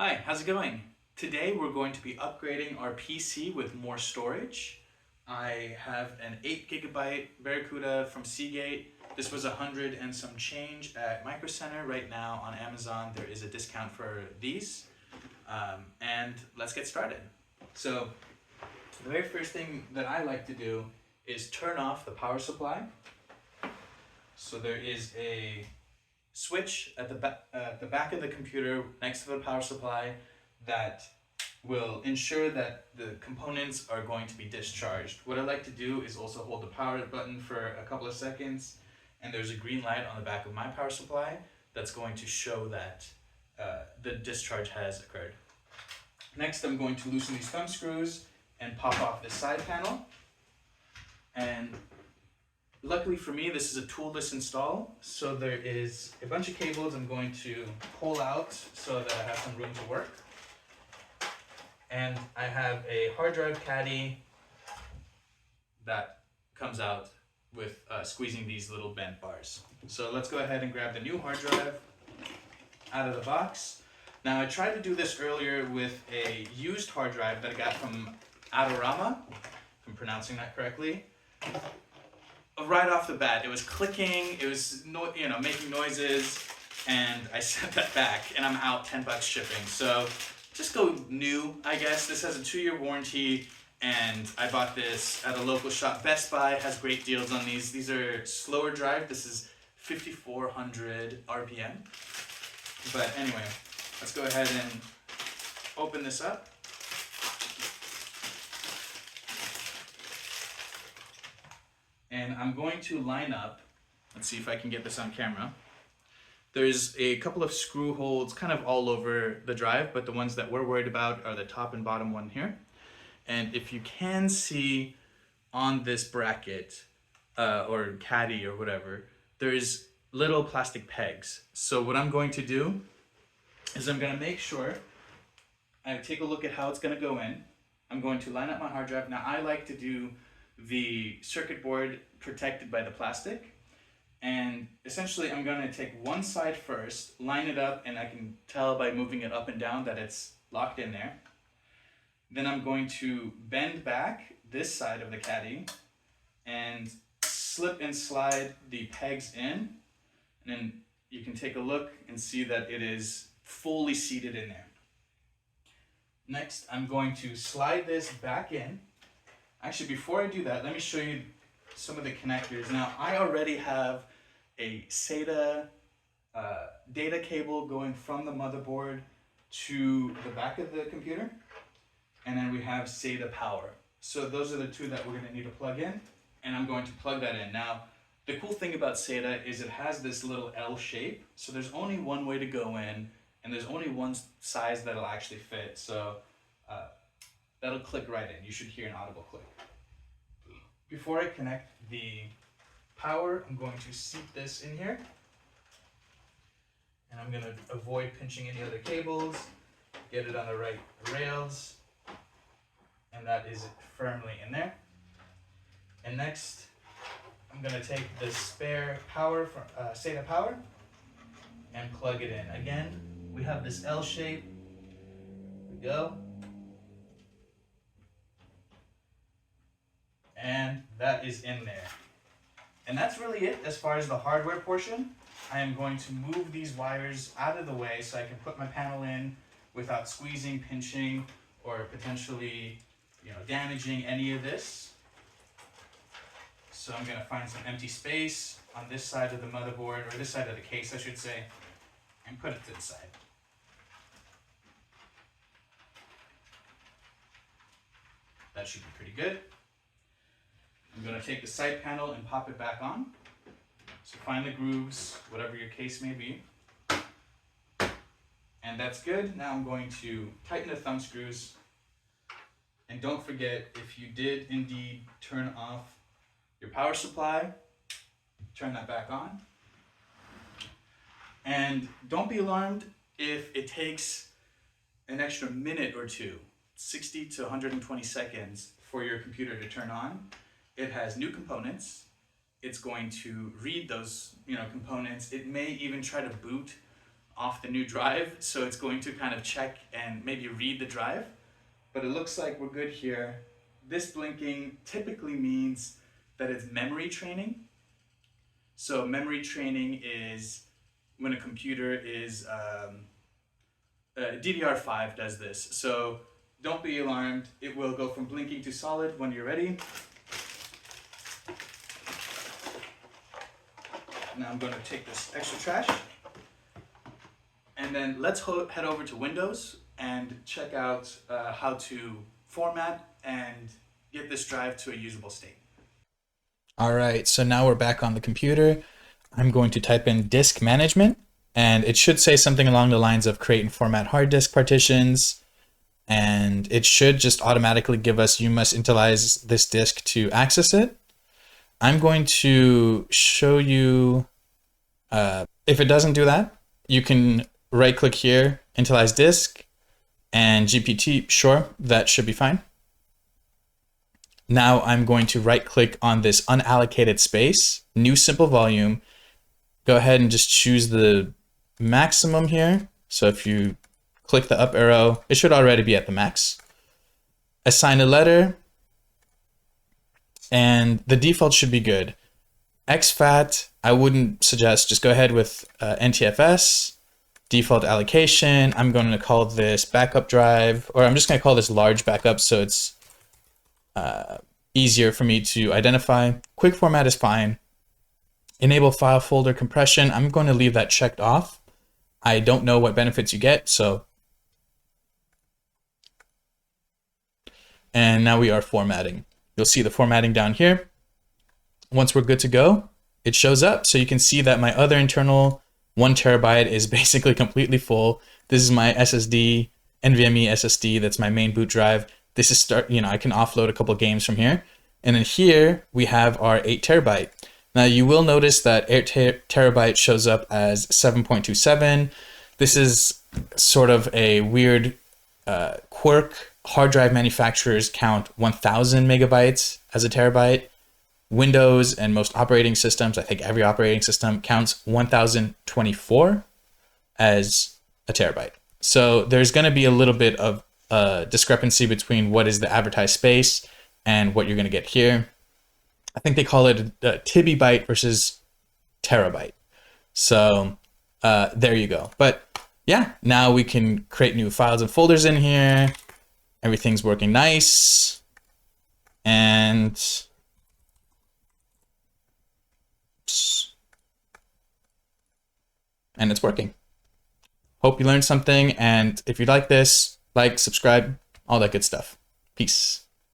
Hi, how's it going? Today we're going to be upgrading our PC with more storage. I have an 8 gigabyte Barracuda from Seagate. This was 100 and some change at Micro Center. Right now on Amazon there is a discount for these. And let's get started. So the very first thing that I like to do is turn off the power supply. So there is a switch at the back of the computer next to the power supply that will ensure that the components are going to be discharged. What I like to do is also hold the power button for a couple of seconds, and there's a green light on the back of my power supply that's going to show that the discharge has occurred. Next, I'm going to loosen these thumb screws and pop off this side panel. And luckily for me, this is a toolless install, so there is a bunch of cables I'm going to pull out so that I have some room to work. And I have a hard drive caddy that comes out with squeezing these little bent bars. So let's go ahead and grab the new hard drive out of the box. Now I tried to do this earlier with a used hard drive that I got from Adorama, if I'm pronouncing that correctly. Right off the bat, it was clicking, it was making noises, and I sent that back, and I'm out $10 shipping. So just go new, I guess. This has a 2-year warranty, and I bought this at a local shop. Best Buy has great deals on these. These are slower drive. This is 5,400 RPM. But anyway, let's go ahead and open this up. And I'm going to line up, let's see if I can get this on camera. There's a couple of screw holes kind of all over the drive, but the ones that we're worried about are the top and bottom one here. And if you can see on this bracket, or caddy or whatever, there's little plastic pegs. So what I'm going to do is I'm going to make sure I take a look at how it's going to go in. I'm going to line up my hard drive. Now I like to do the circuit board protected by the plastic, and essentially I'm going to take one side first, line it up, and I can tell by moving it up and down that it's locked in there. Then I'm going to bend back this side of the caddy and slip and slide the pegs in, and then you can take a look and see that it is fully seated in there. Next, I'm going to slide this back in. Actually, before I do that, let me show you some of the connectors. Now, I already have a SATA data cable going from the motherboard to the back of the computer, and then we have SATA power. So those are the two that we're going to need to plug in, and I'm going to plug that in. Now, the cool thing about SATA is it has this little L shape, so there's only one way to go in, and there's only one size that'll actually fit. So that'll click right in. You should hear an audible click. Before I connect the power, I'm going to seat this in here. And I'm going to avoid pinching any other cables, get it on the right rails, and that is firmly in there. And next, I'm going to take the spare power from SATA power and plug it in. Again, we have this L shape. Here we go. And that is in there. And that's really it as far as the hardware portion. I am going to move these wires out of the way so I can put my panel in without squeezing, pinching, or potentially damaging any of this. So I'm going to find some empty space on this side of the motherboard, or this side of the case I should say, and put it to the side. That should be pretty good. I'm going to take the side panel and pop it back on. So find the grooves, whatever your case may be. And that's good. Now I'm going to tighten the thumb screws. And don't forget, if you did indeed turn off your power supply, turn that back on. And don't be alarmed if it takes an extra minute or two, 60 to 120 seconds for your computer to turn on. It has new components. It's going to read those components. It may even try to boot off the new drive, so it's going to kind of check and maybe read the drive. But it looks like we're good here. This blinking typically means that it's memory training. So memory training is when a computer is, DDR5 does this. So don't be alarmed. It will go from blinking to solid when you're ready. Now I'm going to take this extra trash. And then let's head over to Windows and check out how to format and get this drive to a usable state. All right, so now we're back on the computer. I'm going to type in disk management, and it should say something along the lines of create and format hard disk partitions. And it should just automatically give us, you must initialize this disk to access it. I'm going to show you, if it doesn't do that, you can right click here, initialize disk, and GPT, sure, that should be fine. Now I'm going to right click on this unallocated space, new simple volume, go ahead and just choose the maximum here. So if you click the up arrow, it should already be at the max. Assign a letter, and the default should be good. exFAT, I wouldn't suggest, just go ahead with NTFS, default allocation. I'm going to call this backup drive, or I'm just going to call this large backup so it's easier for me to identify. Quick format is fine. Enable file folder compression, I'm going to leave that checked off. I don't know what benefits you get, so. And now we are formatting. You'll see the formatting down here. Once we're good to go, it shows up. So you can see that my other internal 1 terabyte is basically completely full. This is my SSD, NVMe SSD, that's my main boot drive. This is I can offload a couple games from here. And then here we have our 8 terabyte. Now you will notice that 8 terabyte shows up as 7.27. This is sort of a weird quirk. Hard drive manufacturers count 1000 megabytes as a terabyte. Windows and most operating systems, I think every operating system, counts 1024 as a terabyte. So there's going to be a little bit of discrepancy between what is the advertised space and what you're going to get here. I think they call it a TB versus terabyte. So there you go. But yeah, now we can create new files and folders in here. Everything's working nice. And it's working. Hope you learned something. And if you like this, like, subscribe, all that good stuff. Peace.